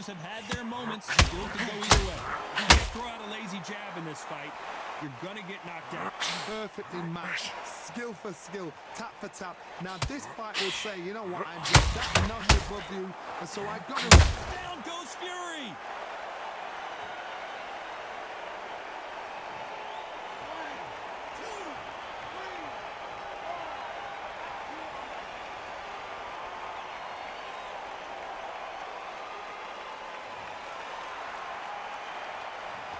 fighters have had their moments. Still could go either way. You can't throw out a lazy jab in this fight. You're gonna get knocked out. Perfectly matched, skill for skill, tap for tap. Now this fight will say, you know what, I'm just that notch above you, and so I got to... Down goes Fury!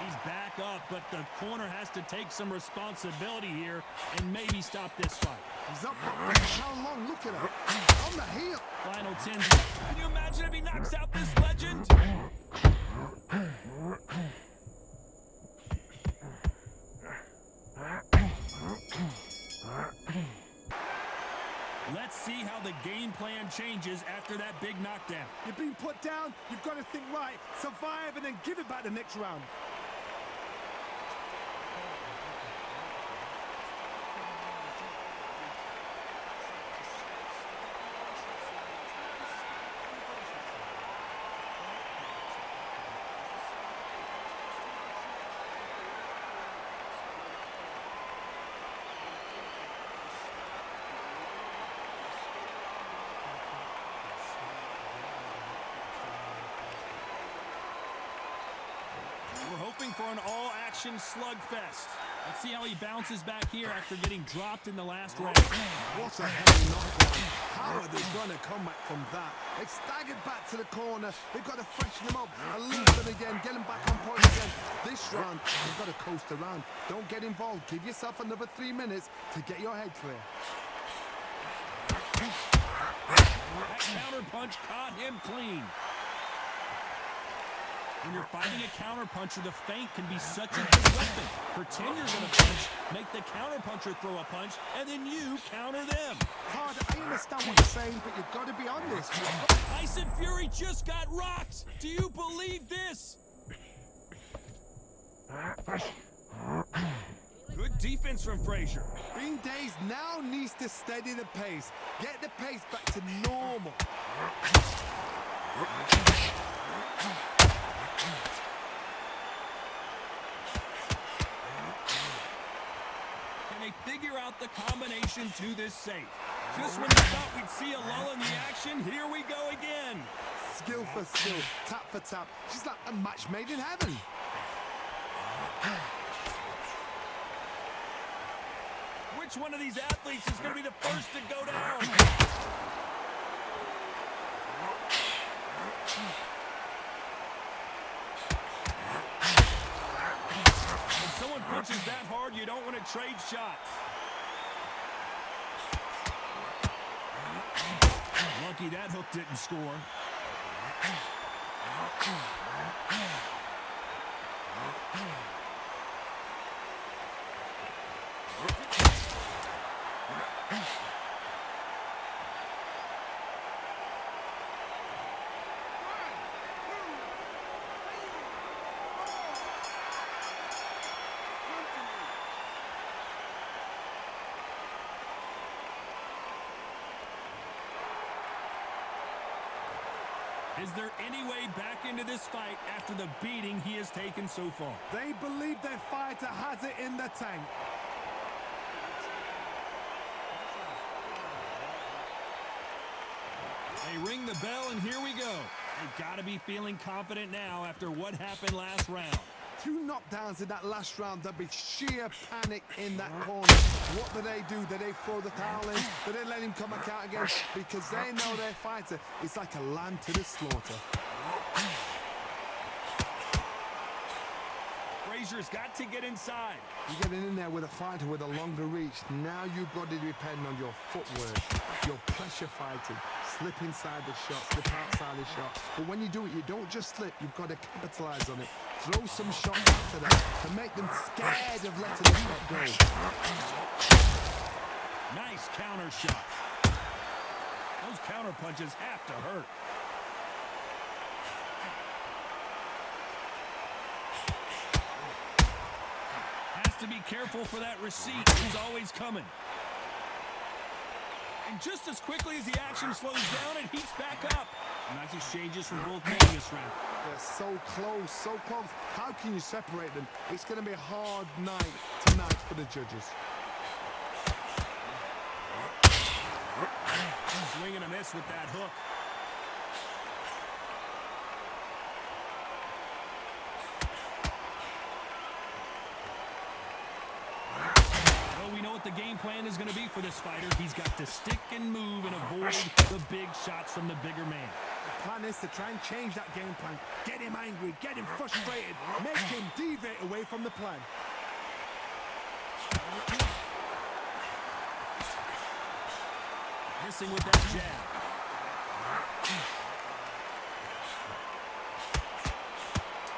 He's back up, but the corner has to take some responsibility here and maybe stop this fight. He's up, but how long? Look at him. On the heel. Final 10. Can you imagine if he knocks out this legend? Let's see how the game plan changes after that big knockdown. You're being put down. You've got to think right. Survive and then give it back the next round. We're hoping for an all-action slugfest. Let's see how he bounces back here after getting dropped in the last round. What a heavy knockdown. How are they going to come back from that? They staggered back to the corner. They've got to freshen them up, alert them again, get them back on point again. This round, they've got to coast around. Don't get involved. Give yourself another 3 minutes to get your head clear. That counter punch caught him clean. When you're fighting a counterpuncher, the feint can be such a good weapon. Pretend you're going to punch, make the counterpuncher throw a punch, and then you counter them. Hard, I understand what you're saying, but you've got to be honest. Tyson Fury just got rocked. Do you believe this? Good defense from Frazier. Being dazed now needs to steady the pace. Get the pace back to normal. They figure out the combination to this safe. Just when you thought we'd see a lull in the action, here we go again. Skill for skill, tap for tap. She's like a match made in heaven. Which one of these athletes is going to be the first to go down? When someone punches that hard, you don't want to trade shots. Lucky that hook didn't score. Is there any way back into this fight after the beating he has taken so far? They believe their fighter has it in the tank. They ring the bell, and here we go. They've got to be feeling confident now after what happened last round. 2 knockdowns in that last round. There'll be sheer panic in that corner. What do? Do they throw the towel in? Do they let him come back out again? Because they know their fighter is like a lamb to the slaughter. Frazier's got to get inside. You're getting in there with a fighter with a longer reach. Now you've got to depend on your footwork, your pressure fighting. Slip inside the shot, slip outside the shot. But when you do it, you don't just slip. You've got to capitalize on it. Throw some shots after that to make them scared of letting the shot go. Nice counter shot. Those counter punches have to hurt. Has to be careful for that receipt. He's always coming. And just as quickly as the action slows down, it heats back up. Nice exchanges from both men this round. so close, so close. How can you separate them? It's going to be a hard night tonight for the judges. Swing and a miss with that hook. Well, we know what the game plan is going to be for this fighter. He's got to stick and move and avoid the big shots from the bigger man. The plan is to try and change that game plan. Get him angry, get him frustrated, make him deviate away from the plan. Missing with that jab.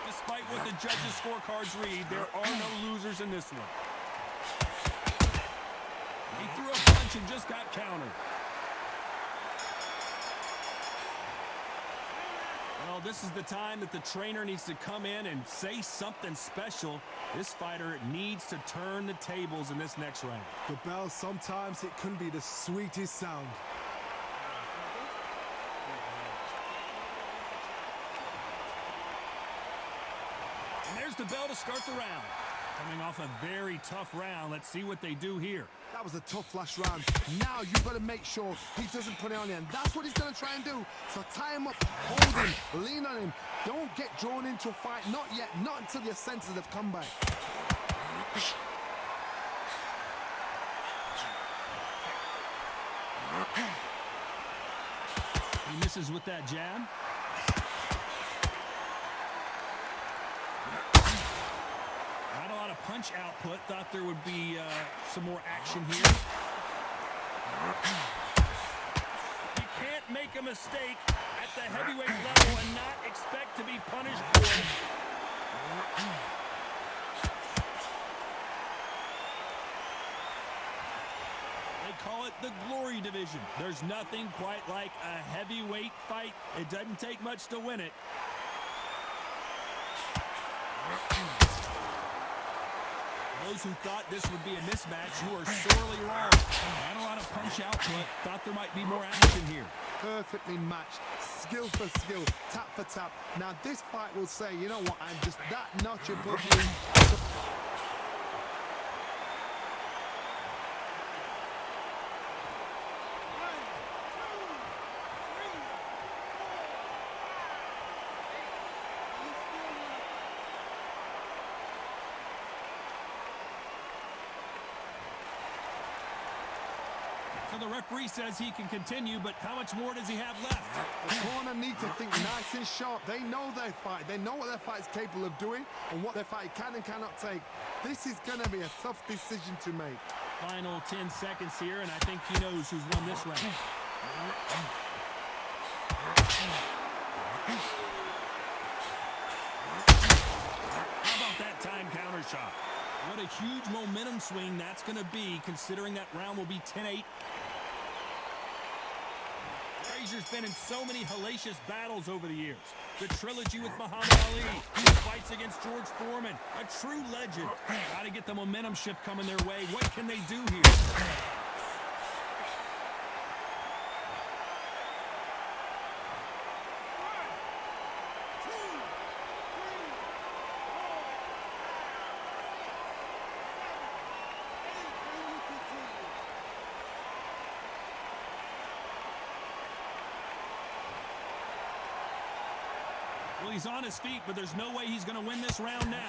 Despite what the judges' scorecards read, there are no losers in this one. He threw a punch and just got countered. Well, this is the time that the trainer needs to come in and say something special. This fighter needs to turn the tables in this next round. The bell, sometimes it can be the sweetest sound. And there's the bell to start the round. Coming off a very tough round, let's see what they do here. That was a tough last round. Now you've got to make sure he doesn't put it on you, and that's what he's going to try and do. So tie him up, hold him, lean on him. Don't get drawn into a fight. Not yet. Not until your senses have come back. He misses with that jab. Not a lot of punch output. Thought there would be some more action here. You can't make a mistake at the heavyweight level and not expect to be punished for it. They call it the glory division. There's nothing quite like a heavyweight fight. It doesn't take much to win it. Those who thought this would be a mismatch, you are sorely wrong. Not a lot of punch output. Thought there might be more action here. Perfectly matched, skill for skill, tap for tap. Now this fight will say, you know what, I'm just that notch above you. So the referee says he can continue, but how much more does he have left? The corner need to think nice and sharp. They know their fight. They know what their fight's capable of doing and what their fight can and cannot take. This is going to be a tough decision to make. Final 10 seconds here, and I think he knows who's won this round. How about that time counter shot? What a huge momentum swing that's going to be, considering that round will be 10-8. Frazier's been in so many hellacious battles over the years. The trilogy with Muhammad Ali, his fights against George Foreman, a true legend. Got to get the momentum shift coming their way. What can they do here? Well, he's on his feet, but there's no way he's going to win this round now.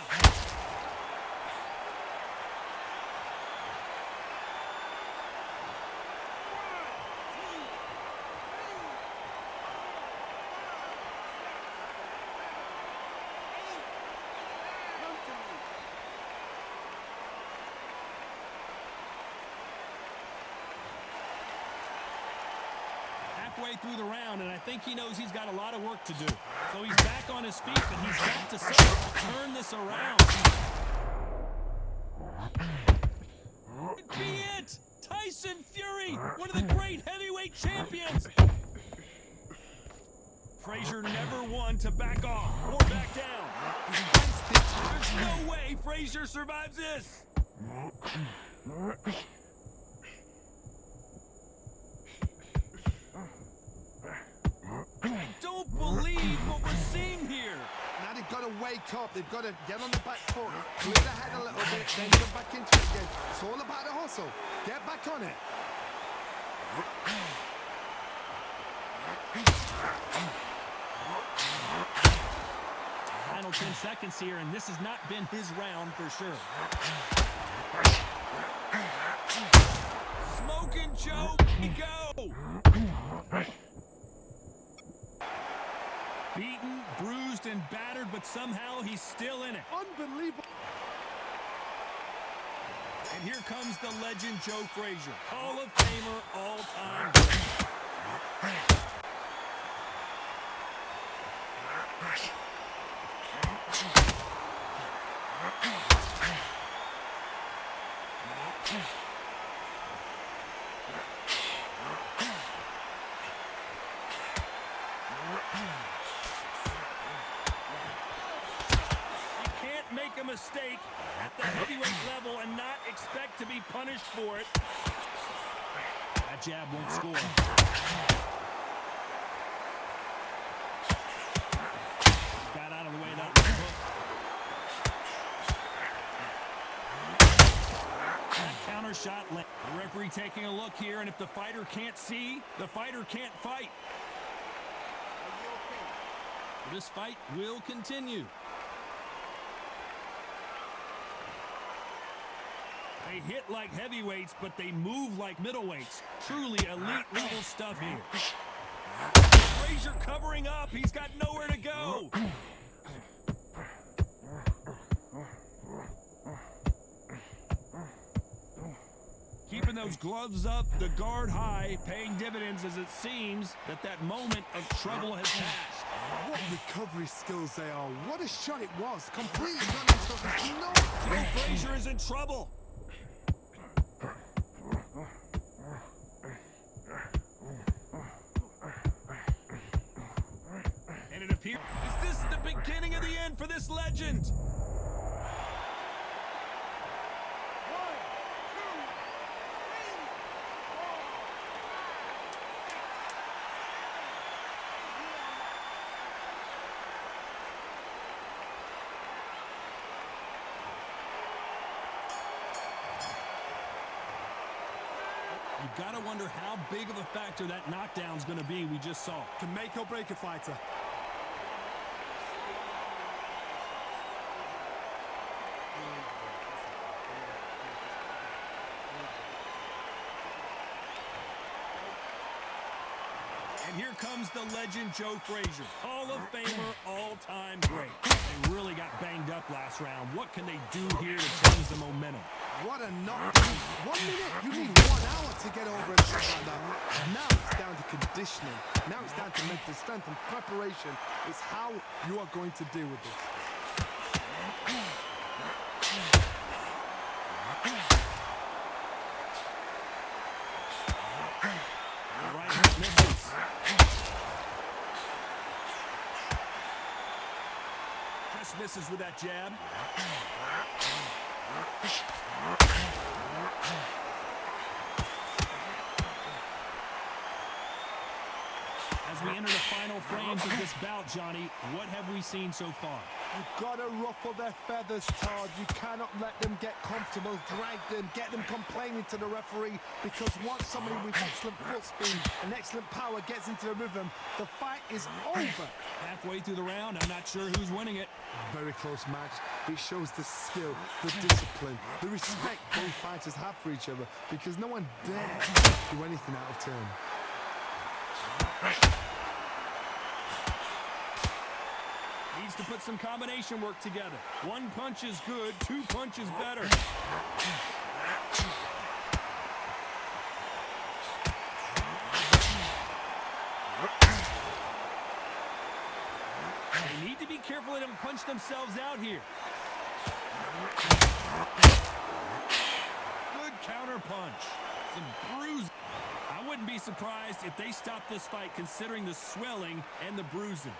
Halfway through the round, and I think he knows he's got a lot of work to do. So he's back on his feet, but he's got to turn this around. Could be it! Tyson Fury, one of the great heavyweight champions. Frazier never won to back off or back down. There's no way Frazier survives this. I don't believe what we're seeing here. wake up. They've got to get on the back foot, clear the head a little bit, then get back into it again. It's all about the hustle. Get back on it. Final 10 seconds here, and this has not been his round for sure. Smoke and choke. We go. Beaten, bruised, and battered, but somehow he's still in it. Unbelievable. And here comes the legend Joe Frazier, Hall of Famer, all-time great. Make a mistake at the heavyweight level and not expect to be punished for it. That jab won't score. Got out of the way of that hook. That counter shot. The referee taking a look here, and if the fighter can't see, the fighter can't fight. This fight will continue. They hit like heavyweights, but they move like middleweights. Truly elite level stuff here. Frazier covering up. He's got nowhere to go. Keeping those gloves up, the guard high, paying dividends as it seems that moment of trouble has passed. What recovery skills they are. What a shot it was. Completely gone into Joe Frazier is in trouble. And it appears, is this the beginning of the end for this legend? You gotta wonder how big of a factor that knockdown's gonna be we just saw. Can make or break a fighter. And here comes the legend Joe Frazier, Hall of Famer, all-time great. They really got banged up last round. What can they do here to change the momentum? What a knockdown. 1 minute, you need 1 hour to get over a shot like that. Now it's down to conditioning. Now it's down to mental strength and preparation. It's how you are going to deal with this. Right hook misses. Just misses with that jab. As we enter the final frames of this bout, Johnny, what have we seen so far? You've got to ruffle their feathers, Todd. You cannot let them get comfortable, drag them, get them complaining to the referee, because once somebody with excellent foot speed and excellent power gets into the rhythm, the fight is over. Halfway through the round, I'm not sure who's winning it. Very close match. It shows the skill, the discipline, the respect both fighters have for each other, because no one dares do anything out of turn. Needs to put some combination work together. 1 punch is good, 2 punches better. They need to be careful they don't punch themselves out here. Good counter punch. Some bruise. I wouldn't be surprised if they stopped this fight considering the swelling and the bruising.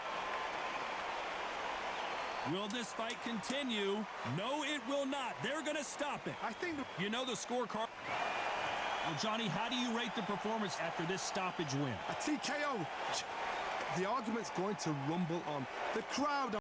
Will this fight continue? No, it will not. They're going to stop it. I think you know the scorecard. Well, Johnny, how do you rate the performance after this stoppage win? a TKO. The argument's going to rumble on. The crowd